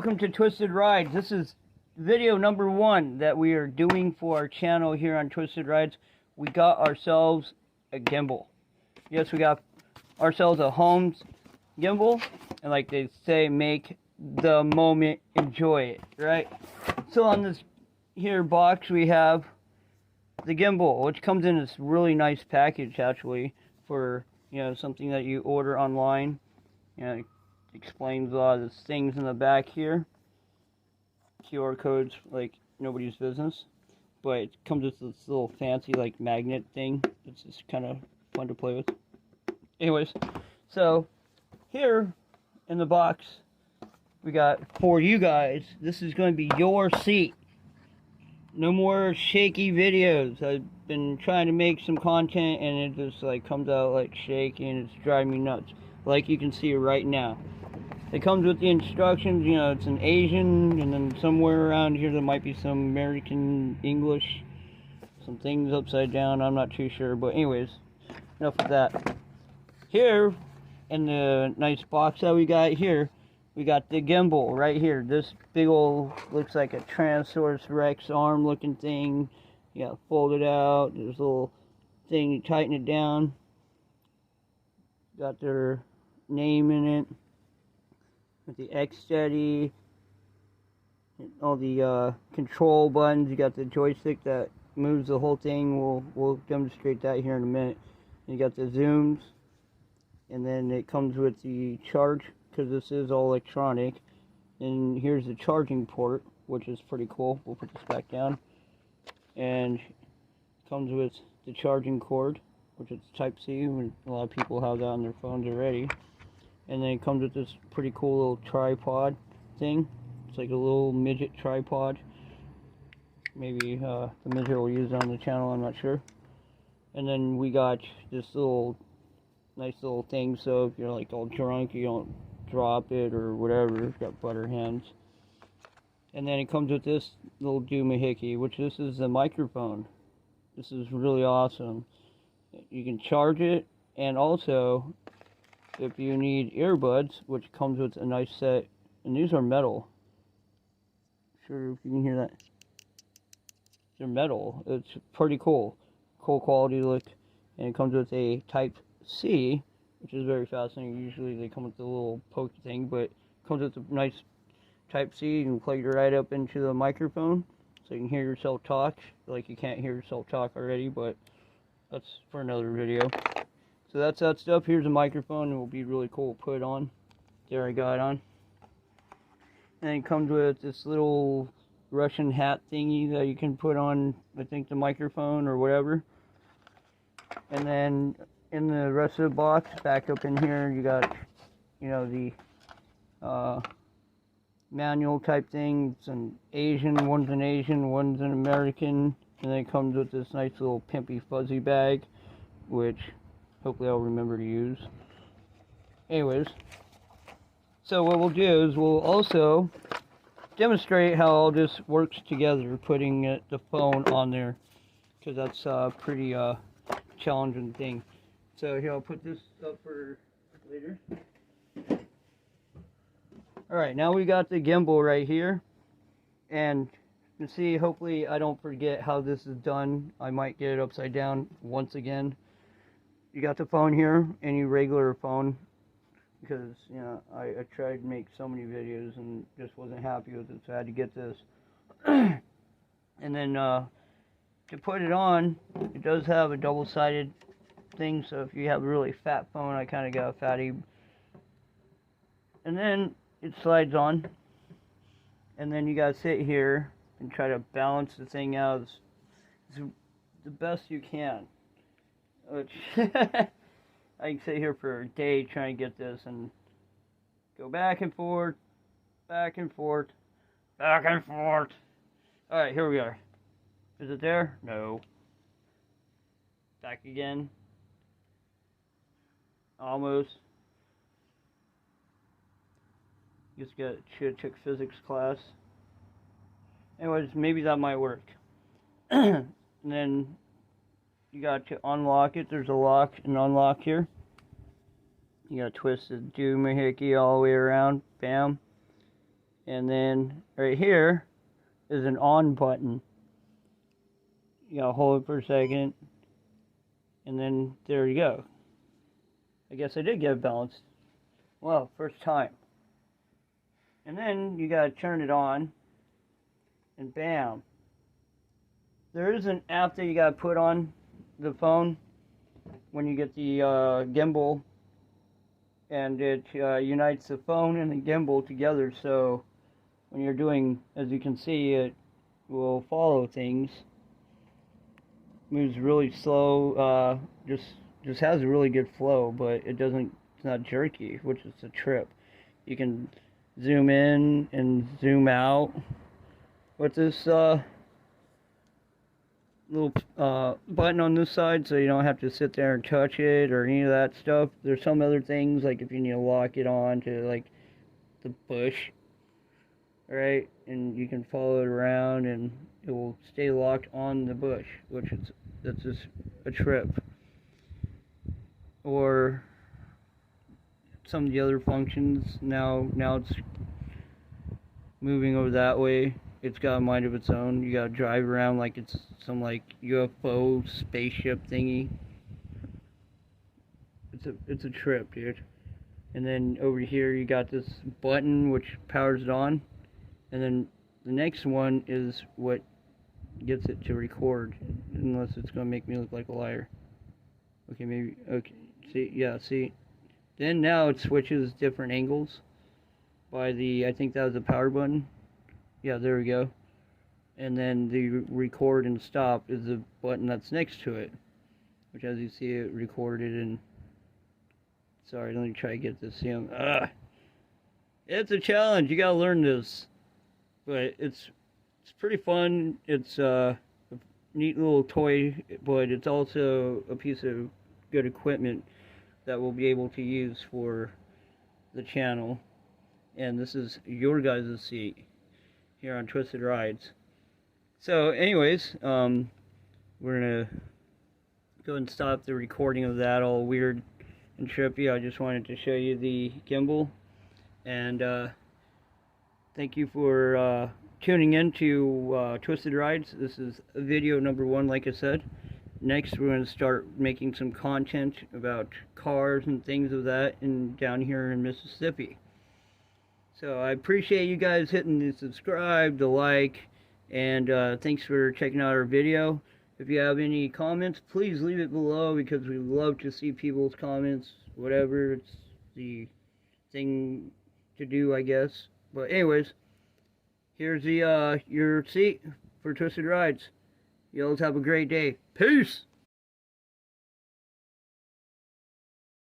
welcome to Twisted Rides. This is video number 1 that we are doing for our channel here on Twisted Rides. We got ourselves a gimbal. Yes, we got ourselves a Hohem gimbal, and like they say, make the moment, enjoy it, right? So on this here box we have the gimbal, which comes in this really nice package actually for, you know, something that you order online. You know, it explains a lot of the things in the back here. QR codes like nobody's business. But it comes with this little fancy like magnet thing. It's just kind of fun to play with. Anyways, so here in the box we got for you guys, this is going to be your seat. No more shaky videos. I've been trying to make some content and it just like comes out like shaky and it's driving me nuts. Like you can see right now. It comes with the instructions, you know, it's in Asian, and then somewhere around here there might be some American English. Some things upside down, I'm not too sure. But anyways, enough of that. Here, in the nice box that we got here, we got the gimbal right here. This big old, looks like a Tyrannosaurus Rex arm looking thing. You got folded out, there's a little thing, you tighten it down. Got their name in it. With the X steady, all the control buttons. You got the joystick that moves the whole thing. We'll demonstrate that here in a minute. You got the zooms, and then it comes with the charge because this is all electronic. And here's the charging port, which is pretty cool. We'll put this back down, and it comes with the charging cord, which is Type-C. A lot of people have that on their phones already. And then it comes with this pretty cool little tripod thing. It's like a little midget tripod. Maybe the midget will use it on the channel, I'm not sure. And then we got this little, nice little thing, so if you're like all drunk, you don't drop it or whatever. It's got butter hands. And then it comes with this little doohickey, which this is the microphone. This is really awesome. You can charge it, and also if you need earbuds, which comes with a nice set, and these are metal. Sure if you can hear that. They're metal. It's pretty cool. Cool quality look. And it comes with a Type-C, which is very fascinating. Usually they come with the little pokey thing, but it comes with a nice Type-C. You can plug it right up into the microphone, so you can hear yourself talk. Like you can't hear yourself talk already, but that's for another video. So that's that stuff. Here's a microphone. It will be really cool to put on. There, I got it on. And it comes with this little Russian hat thingy that you can put on, I think, the microphone or whatever. And then in the rest of the box, back up in here, you got, you know, the manual type thing. It's an Asian, one's an American. And then it comes with this nice little pimpy fuzzy bag, which hopefully I'll remember to use. Anyways, so what we'll do is we'll also demonstrate how all this works together, putting the phone on there, because that's a pretty challenging thing. So here, I'll put this up for later. Alright, now we got the gimbal right here, and you can see, hopefully I don't forget how this is done. I might get it upside down once again. You got the phone here, any regular phone, because, you know, I tried to make so many videos and just wasn't happy with it, so I had to get this. And then to put it on, it does have a double-sided thing, so if you have a really fat phone, I kind of got a fatty. And then it slides on, and then you gotta sit here and try to balance the thing out as the best you can. Which I can sit here for a day trying to get this and go back and forth, back and forth, back and forth. Alright, here we are. Is it there? No. Back again. Almost. Should have took physics class. Anyways, maybe that might work. And then you got to unlock it. There's a lock and unlock here. You got to twist the doohickey all the way around. Bam. And then right here is an on button. You gotta hold it for a second, and then there you go. I guess I did get it balanced. Well, first time. And then you gotta turn it on, and bam. There is an app that you gotta put on the phone when you get the gimbal, and it unites the phone and the gimbal together, so when you're doing, as you can see, it will follow things. Moves really slow, just has a really good flow, but it's not jerky, which is a trip. You can zoom in and zoom out with this little button on this side, so you don't have to sit there and touch it or any of that stuff. There's some other things, like if you need to lock it on to like the bush, right, and you can follow it around and it will stay locked on the bush, that's just a trip. Or some of the other functions, now it's moving over that way. It's got a mind of its own. You gotta drive around like it's some like UFO spaceship thingy. It's a trip, dude. And then over here you got this button which powers it on, and then the next one is what gets it to record, unless it's gonna make me look like a liar. Okay, maybe, okay, see, then now it switches different angles by the, I think that was the power button. Yeah, there we go. And then the record and stop is the button that's next to it, which, as you see, it recorded. And sorry, let me try to get this. It's a challenge. You gotta learn this, but it's pretty fun. It's a neat little toy, but it's also a piece of good equipment that we'll be able to use for the channel. And this is your guys' seat here on Twisted Rides. So anyways, we're gonna go and stop the recording of that all weird and trippy. I just wanted to show you the gimbal, and thank you for tuning in to Twisted Rides. This is video number 1, like I said. Next, we're going to start making some content about cars and things of that down here in Mississippi. So I appreciate you guys hitting the subscribe, the like, and thanks for checking out our video. If you have any comments, please leave it below, because we love to see people's comments, whatever. It's the thing to do, I guess. But anyways, here's the your seat for Twisted Rides. You all have a great day. Peace!